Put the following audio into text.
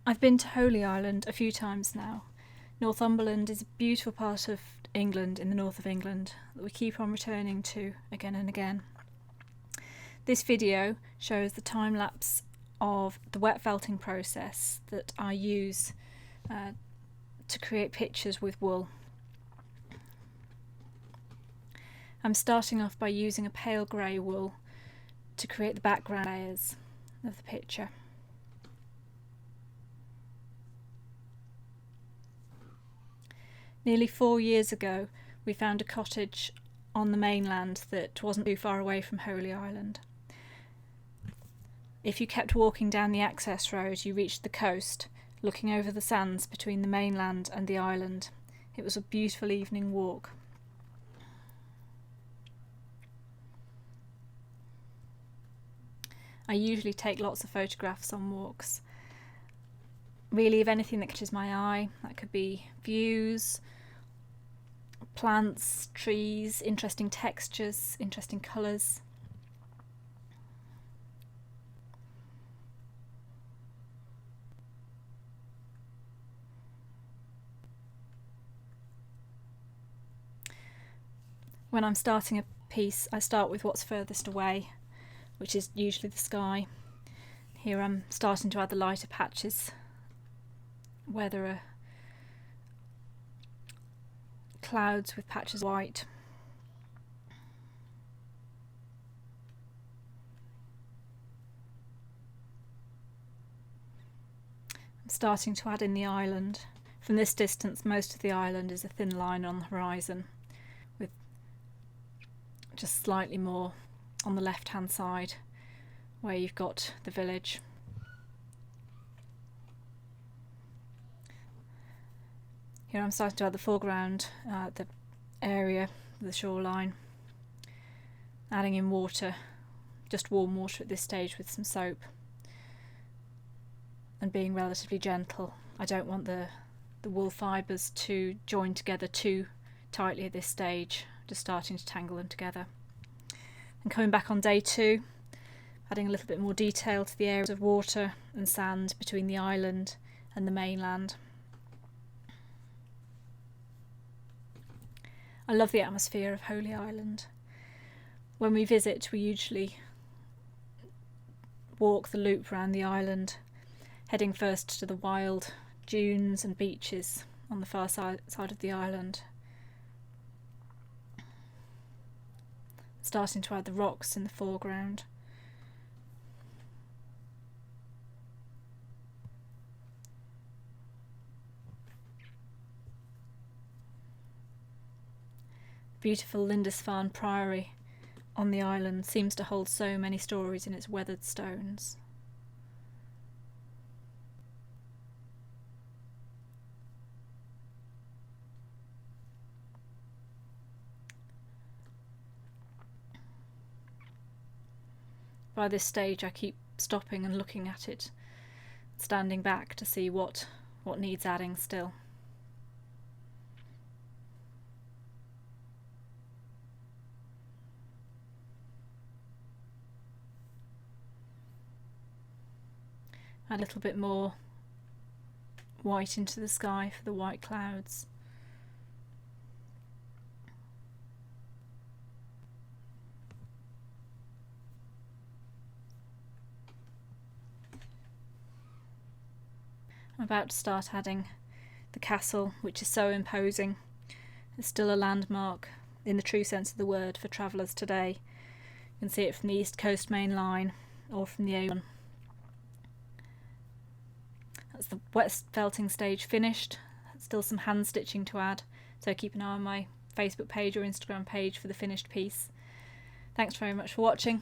I've been to Holy Island a few times now. Northumberland is a beautiful part of England in the north of England that we keep on returning to again and again. This video shows the time lapse of the wet felting process that I use to create pictures with wool. I'm starting off by using a pale grey wool to create the background layers of the picture. Nearly 4 years ago, we found a cottage on the mainland that wasn't too far away from Holy Island. If you kept walking down the access road, you reached the coast, looking over the sands between the mainland and the island. It was a beautiful evening walk. I usually take lots of photographs on walks. Really, of anything that catches my eye. That could be views, plants, trees, interesting textures, interesting colours. When I'm starting a piece, I start with what's furthest away, which is usually the sky. Here I'm starting to add the lighter patches where there are clouds with patches of white. I'm starting to add in the island. From this distance, most of the island is a thin line on the horizon, with just slightly more on the left hand side where you've got the village. Here I'm starting to add the foreground, the area, the shoreline, adding in water, just warm water at this stage with some soap, and being relatively gentle. I don't want the wool fibres to join together too tightly at this stage, just starting to tangle them together. And coming back on day 2, adding a little bit more detail to the areas of water and sand between the island and the mainland. I love the atmosphere of Holy Island. When we visit, we usually walk the loop around the island, heading first to the wild dunes and beaches on the far side of the island, starting to add the rocks in the foreground. Beautiful Lindisfarne Priory on the island seems to hold so many stories in its weathered stones. By this stage I keep stopping and looking at it, standing back to see what needs adding still. Add a little bit more white into the sky for the white clouds. I'm about to start adding the castle, which is so imposing. It's still a landmark in the true sense of the word for travellers today. You can see it from the East Coast Main Line or from the A1. That's the wet felting stage finished. Still some hand stitching to add, so keep an eye on my Facebook page or Instagram page for the finished piece. Thanks very much for watching.